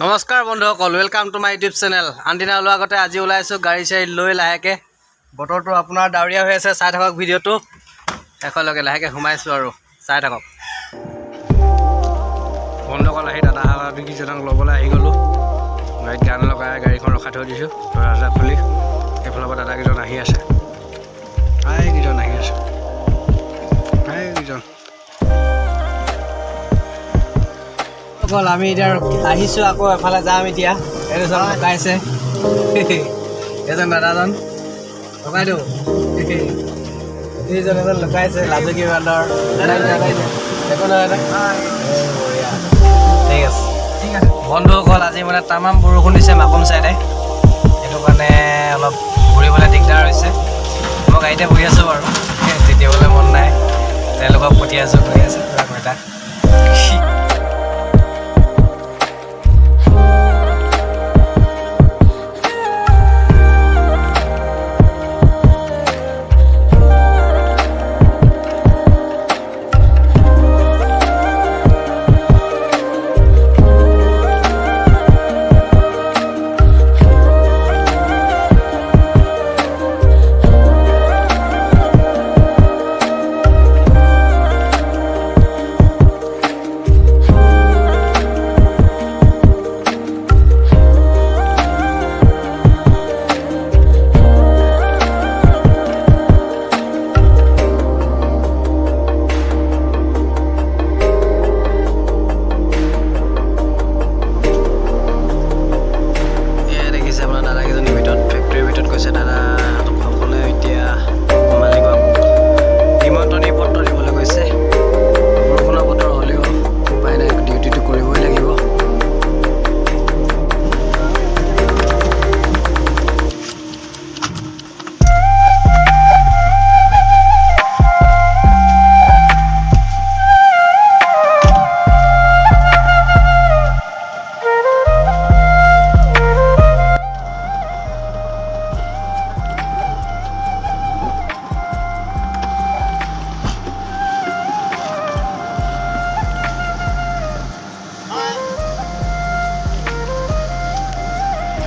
নমস্কাৰ বন্ধুসকল, welcome to my YouTube channel. আনদিনা ওলোৱাৰ আগতে আজি ওলাইছোঁ গাড়ী চাড়ী লৈ লাহেকৈ। বতৰটো আপোনাৰ ডাৱৰীয়া হৈ আছে, চাই থাকক ভিডিঅ'টো শেষলৈকে। লাহেকৈ সোমাইছোঁ আৰু চাই থাকক। বন্ধুসকল আহি দাদা বিকিজনক ল'বলৈ আহি গ'লোঁ। গাড়ীত গান লগাই গাড়ীখন ৰখাই থৈ দিছোঁ, দৰজা খুলি। এইফালৰ পৰা দাদাকেইজন আহি আছে, এইকেইজন আহি আছে, এইকেইজন। অকল আমি এতিয়া আহিছোঁ, আকৌ এফালে যাম এতিয়া। এইজন লগাইছে, এজন দাদাজন লগাই দিওঁ। এইজন এজন লগাইছে লাজুকী বান্দৰ। একো নহয়, ঠিক আছে বন্ধুসকল। আজি মানে তামাম বৰষুণ দিছে মাকুম চাইডে, সেইটো কাৰণে অলপ ঘূৰিবলৈ দিগদাৰ হৈছে। মই গাড়ীতে বহি আছোঁ বাৰু, তেতিয়াবলৈ মন নাই। তেওঁলোকক পঠিয়াইছোঁ, গৈ আছে এটা।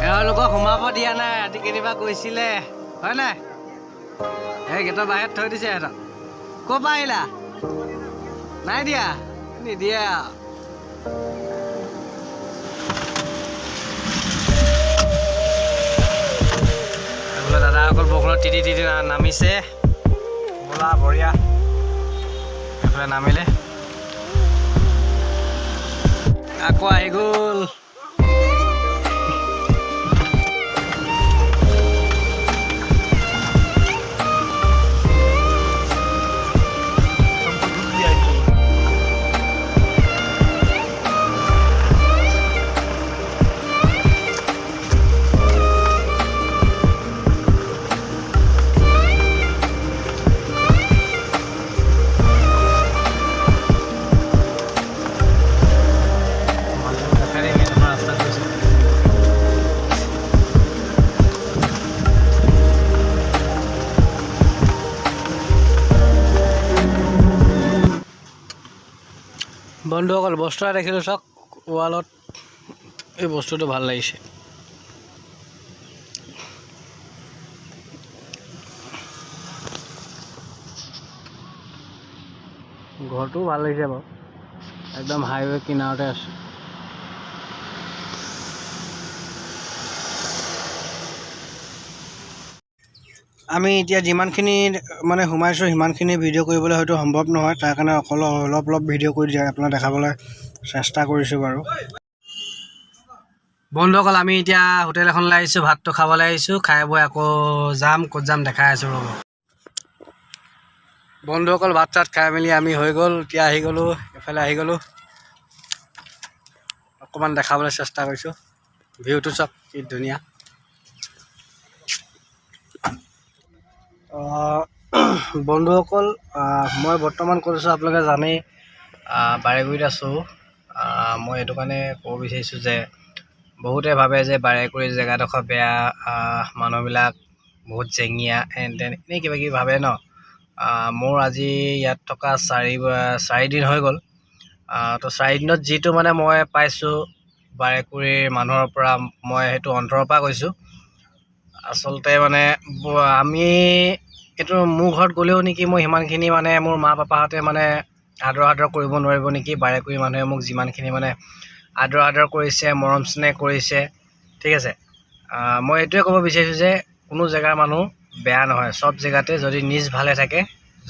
এওঁলোকক সোমাব দিয়া নাই, ৰাতি কেতিয়াবা কৈছিলে হয় নাই? এই গেটৰ বাহিৰত থৈ দিছে সিহঁতক। ক'ৰ পৰা আহিলা? নাই দিয়া, নিদিয়ে বোলে। দাদাসকল বৰষুণত তিতি তিতি নামিছে, বোলা বঢ়িয়া। এইফালে নামিলে, আকৌ আহি গ'ল। বন্ধুসকল বস্তু এটা দেখিলোঁ, চাওক ৱালত। এই বস্তুটো ভাল লাগিছে। ঘৰটোও ভাল লাগিছে বাৰু, একদম হাইৱে কিনাৰতে আছে। আমি এতিয়া যিমানখিনি মানে সোমাইছোঁ সিমানখিনি ভিডিঅ' কৰিবলৈ হয়তো সম্ভৱ নহয়, তাৰ কাৰণে অলপ ভিডিঅ' কৰি দিয়ে আপোনাক দেখাবলৈ চেষ্টা কৰিছোঁ বাৰু। বন্ধুসকল আমি এতিয়া হোটেল এখনলৈ আহিছোঁ, ভাতটো খাবলৈ আহিছোঁ। খাই বৈ আকৌ যাম, ক'ত যাম দেখাই আছোঁ ৰ'ব। বন্ধুসকল ভাত চাত খাই মেলি আমি হৈ গ'ল, এতিয়া আহি গ'লোঁ, এফালে আহি গ'লোঁ। অকণমান দেখাবলৈ চেষ্টা কৰিছোঁ। ভিউটো চাওক কি ধুনীয়া। বন্ধুসকল মই বৰ্তমান ক'ত আছোঁ আপোনালোকে জানেই, বাৰেকুৰিত আছোঁ। মই এইটো কাৰণে ক'ব বিচাৰিছোঁ যে বহুতে ভাবে যে বাৰেকুৰি জেগাডোখৰ বেয়া, মানুহবিলাক বহুত জেঙীয়া, এন তেন এনেই কিবা কিবি ভাবে ন। মোৰ আজি ইয়াত থকা 4 দিন হৈ গ'ল। তো 4 দিনত যিটো মানে মই পাইছোঁ বাৰেকুৰিৰ মানুহৰ পৰা মই সেইটো অন্তৰৰ পৰা কৈছোঁ। আচলতে মানে আমি এইটো মোৰ ঘৰত গ'লেও নেকি মই সিমানখিনি মানে মোৰ মা পাপাহঁতে মানে আদৰ কৰিব নোৱাৰিব নেকি। বাৰেকুৰি মানুহে মোক যিমানখিনি মানে আদৰ কৰিছে, মৰম স্নেহ কৰিছে, ঠিক আছে। মই এইটোৱে ক'ব বিচাৰিছোঁ যে কোনো জেগাৰ মানুহ বেয়া নহয়। চব জেগাতে যদি নিজ ভালে থাকে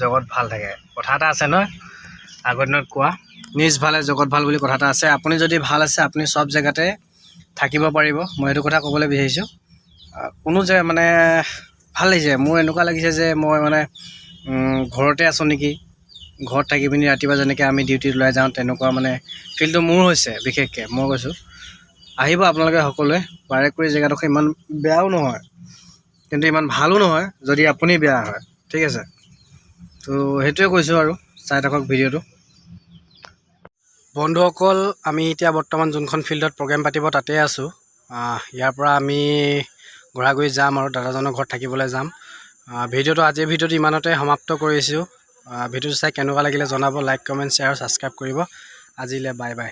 জগত ভাল থাকে। কথা এটা আছে নহয়, আগৰ দিনত কোৱা, নিজ ভালে জগত ভাল বুলি কথা এটা আছে। আপুনি যদি ভাল আছে আপুনি চব জেগাতে থাকিব পাৰিব। মই এইটো কথা ক'বলৈ বিচাৰিছোঁ। কোনো জেগা মানে ভাল লাগিছে, মোৰ এনেকুৱা লাগিছে যে মই মানে ঘৰতে আছোঁ নেকি। ঘৰত থাকি পিনি ৰাতিপুৱা যেনেকৈ আমি ডিউটিত ওলাই যাওঁ তেনেকুৱা মানে ফিলটো মোৰ হৈছে। বিশেষকৈ মই কৈছোঁ আহিব আপোনালোকে সকলোৱে। বাৰেকুৰি জেগাডোখৰ ইমান বেয়াও নহয় কিন্তু ইমান ভালো নহয় যদি আপুনি বেয়া হয়, ঠিক আছে। তো সেইটোৱে কৈছোঁ আৰু চাই থাকক ভিডিঅ'টো। বন্ধুসকল, আমি এতিয়া বৰ্তমান যোনখন ফিল্ডত প্ৰগ্ৰেম পাতিব তাতে আছোঁ। ইয়াৰ পৰা আমি ঘোঁৰাগুৰি যাম আৰু দাদাজনৰ ঘৰত থাকিবলৈ যাম। আজিৰ ভিডিঅ'টো ইমানতে সমাপ্ত কৰিছোঁ। ভিডিঅ'টো চাই কেনেকুৱা লাগিলে জনাব। লাইক, কমেণ্ট, শ্বেয়াৰ, ছাবস্ক্ৰাইব কৰিব। আজিলৈ বাই বাই।